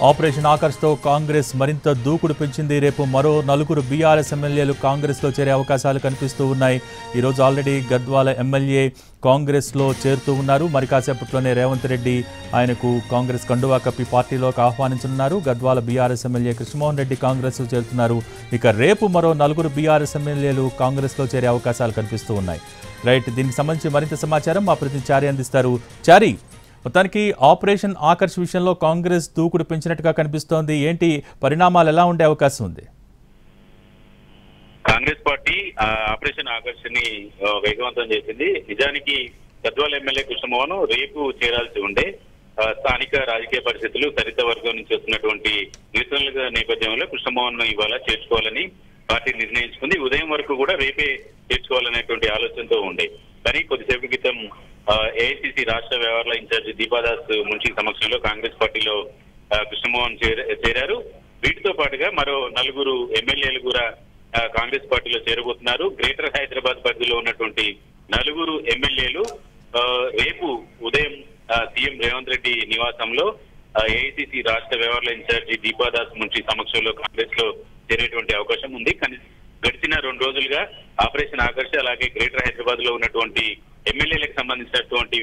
Operation ఆకర్ష్తో Congress మరింత దూకుడు పెంచింది. రేపు మరో 4 బీఆర్ఎస్ ఎమ్మెల్యేలు కాంగ్రెస్లో చేరే అవకాశాలు కనిపిస్తూ ఉన్నాయి. ఈరోజు ఆల్రెడీ గద్వాల ఎమ్మెల్యే కాంగ్రెస్లో చేరుతూ ఉన్నారు. మరి కాసేపట్లోనే రేవంత్ రెడ్డి ఆయనకు కాంగ్రెస్ కండువా కప్పి పార్టీలోకి ఆహ్వానించనున్నారు. గద్వాల బీఆర్ఎస్ ఎమ్మెల్యే కృష్ణమోహన్ రెడ్డి కాంగ్రెస్లో చేరుతున్నారు. ఇక రేపు మరో 4 బీఆర్ఎస్ ఎమ్మెల్యేలు కాంగ్రెస్లో చేరే అవకాశాలు కనిపిస్తూ ఉన్నాయి. రైట్, దీనికి సంబంధించి మరింత సమాచారం మా ప్రతినిధి చారి అందిస్తారు. చారి, మొత్తానికి ఆపరేషన్ ఆకర్ష్ విషయంలో కాంగ్రెస్ దూకుడు పెంచినట్టుగా కనిపిస్తోంది. ఏంటి పరిణామాలు ఎలా ఉండే అవకాశం ఉంది? కాంగ్రెస్ పార్టీ ఆపరేషన్ ఆకర్ష్ ని వేగవంతం చేసింది. నిజానికి గద్వాల ఎమ్మెల్యే కృష్ణమోహన్ రేపు చేరాల్సి ఉండే స్థానిక రాజకీయ పరిస్థితులు దళిత వర్గం నుంచి వస్తున్నటువంటి నిరసనల నేపథ్యంలో కృష్ణమోహన్ ఇవాళ చేర్చుకోవాలని పార్టీ నిర్ణయించుకుంది. ఉదయం వరకు కూడా రేపే చేర్చుకోవాలనేటువంటి ఆలోచనతో ఉండే. కానీ కొద్దిసేపు క్రితం ఏఐసిసి రాష్ట్ర వ్యవహారాల ఇన్ఛార్జి దీపాదాస్ మున్షి సమక్షంలో కాంగ్రెస్ పార్టీలో కృష్ణమోహన్ చేరారు. వీటితో పాటుగా మరో 4 ఎమ్మెల్యేలు కూడా కాంగ్రెస్ పార్టీలో చేరబోతున్నారు. గ్రేటర్ హైదరాబాద్ పరిధిలో ఉన్నటువంటి 4 ఎమ్మెల్యేలు రేపు ఉదయం సీఎం రేవంత్ రెడ్డి నివాసంలో ఏఐసిసి రాష్ట్ర వ్యవహారాల ఇన్ఛార్జి దీపాదాస్ మున్షి సమక్షంలో కాంగ్రెస్ లో చేరేటువంటి అవకాశం ఉంది. కానీ గడిచిన 2 రోజులుగా ఆపరేషన్ ఆకర్ష్ అలాగే గ్రేటర్ హైదరాబాద్ లో ఉన్నటువంటి ఎమ్మెల్యేలకు సంబంధించినటువంటి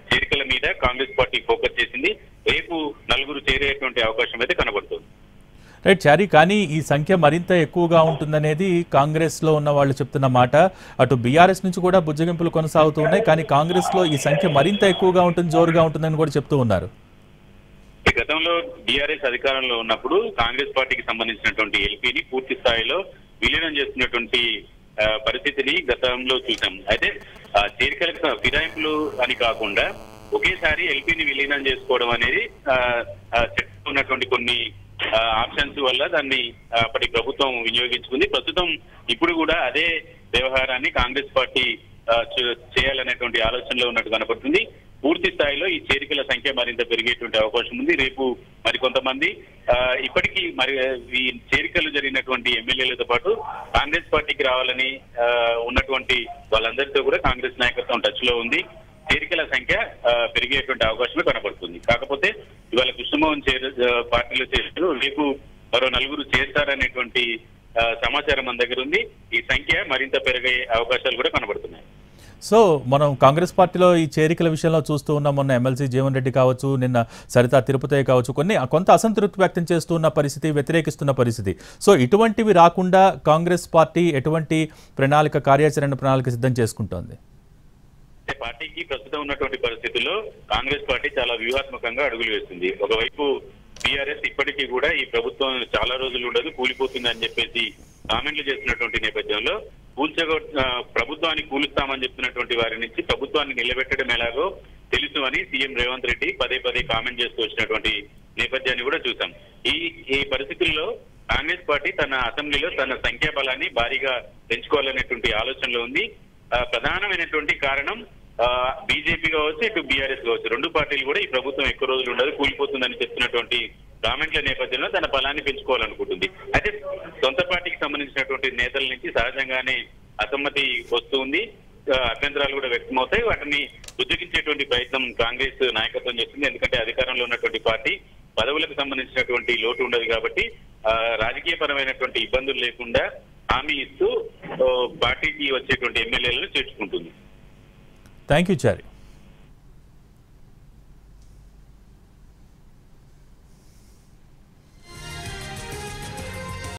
చేరికల మీద కాంగ్రెస్ పార్టీ ఫోకస్ చేసింది. రేపు 4 చేరేటువంటి అవకాశం అయితే కనబడుతుంది. రైట్ చారి, కానీ ఈ సంఖ్య మరింత ఎక్కువగా ఉంటుందనేది కాంగ్రెస్ లో ఉన్న వాళ్ళు చెప్తున్న మాట. అటు బీఆర్ఎస్ నుంచి కూడా బుజ్జగింపులు కొనసాగుతూ ఉన్నాయి. కానీ కాంగ్రెస్ లో ఈ సంఖ్య మరింత ఎక్కువగా ఉంటుంది, జోరుగా ఉంటుందని కూడా చెప్తూ ఉన్నారు. గతంలో బీఆర్ఎస్ అధికారంలో ఉన్నప్పుడు కాంగ్రెస్ పార్టీకి సంబంధించినటువంటి ఎల్పీని పూర్తి స్థాయిలో విలీనం చేస్తున్నటువంటి పరిస్థితిని గతంలో చూసాం. అయితే చేరికలకు ఫిరాయింపులు అని కాకుండా ఒకేసారి ఎల్పీని విలీనం చేసుకోవడం అనేది ఉన్నటువంటి కొన్ని ఆప్షన్స్ వల్ల దాన్ని అప్పటి ప్రభుత్వం వినియోగించుకుంది. ప్రస్తుతం ఇప్పుడు కూడా అదే వ్యవహారాన్ని కాంగ్రెస్ పార్టీ చేయాలనేటువంటి ఆలోచనలో ఉన్నట్టు కనపడుతుంది. పూర్తి స్థాయిలో ఈ చేరికల సంఖ్య మరింత పెరిగేటువంటి అవకాశం ఉంది. రేపు మరికొంతమంది ఇప్పటికీ మరి ఈ చేరికలు జరిగినటువంటి ఎమ్మెల్యేలతో పాటు కాంగ్రెస్ పార్టీకి రావాలని ఉన్నటువంటి వాళ్ళందరితో కూడా కాంగ్రెస్ నాయకత్వం టచ్ లో ఉంది. చేరికల సంఖ్య పెరిగేటువంటి అవకాశమే కనబడుతుంది. కాకపోతే ఇవాళ కృష్ణమోహన్ పార్టీలో చేరారు, రేపు మరో 4 చేస్తారనేటువంటి సమాచారం మన దగ్గర ఉంది. ఈ సంఖ్య మరింత పెరిగే అవకాశాలు కూడా కనబడుతున్నాయి. సో మనం కాంగ్రెస్ పార్టీలో ఈ చేరికల విషయంలో చూస్తూ ఉన్నాం. మొన్న ఎమ్మెల్సీ జీవన్ రెడ్డి కావచ్చు, నిన్న సరితా తిరుపతి కావచ్చు, కొంత అసంతృప్తి వ్యక్తం చేస్తున్న పరిస్థితి, వ్యతిరేకిస్తున్న పరిస్థితి. సో ఇటువంటివి రాకుండా కాంగ్రెస్ పార్టీ ఎటువంటి కార్యాచరణ ప్రణాళిక సిద్ధం చేసుకుంటోంది? పార్టీకి ప్రస్తుతం ఉన్నటువంటి పరిస్థితుల్లో కాంగ్రెస్ పార్టీ చాలా వ్యూహాత్మకంగా అడుగులు వేస్తుంది. ఒకవైపు బీఆర్ఎస్ ఇప్పటికీ కూడా ఈ ప్రభుత్వం చాలా రోజులు ఉండదు, కూలిపోతుంది అని చెప్పేసి కామెంట్లు చేస్తున్నటువంటి నేపథ్యంలో ప్రభుత్వాన్ని కూలుస్తామని చెప్తున్నటువంటి వారి నుంచి ప్రభుత్వాన్ని నిలబెట్టడం ఎలాగో తెలుసు అని సీఎం రేవంత్ రెడ్డి పదే కామెంట్ చేస్తూ వచ్చినటువంటి నేపథ్యాన్ని కూడా చూసాం. ఈ పరిస్థితుల్లో కాంగ్రెస్ పార్టీ తన అసెంబ్లీలో తన సంఖ్యాబలాన్ని భారీగా పెంచుకోవాలనేటువంటి ఆలోచనలో ఉంది. ప్రధానమైనటువంటి కారణం బీజేపీ కావచ్చు, ఇటు బీఆర్ఎస్ కావచ్చు, 2 పార్టీలు కూడా ఈ ప్రభుత్వం ఎక్కువ రోజులు ఉండదు, కూలిపోతుందని చెప్తున్నటువంటి కామెంట్ల నేపథ్యంలో తన బలాన్ని పెంచుకోవాలనుకుంటుంది. అయితే సొంత పార్టీకి సంబంధించినటువంటి నేతల నుంచి సహజంగానే అసమ్మతి వస్తుంది, అభ్యంతరాలు కూడా వ్యక్తమవుతాయి. వాటిని ఉద్యోగించేటువంటి ప్రయత్నం కాంగ్రెస్ నాయకత్వం చేస్తుంది. ఎందుకంటే అధికారంలో ఉన్నటువంటి పార్టీ పదవులకు సంబంధించినటువంటి లోటు ఉండదు కాబట్టి రాజకీయ పరమైనటువంటి ఇబ్బందులు లేకుండా హామీ ఇస్తూ పార్టీకి వచ్చేటువంటి ఎమ్మెల్యేలను చేర్చుకుంటుంది. Thank you Chari.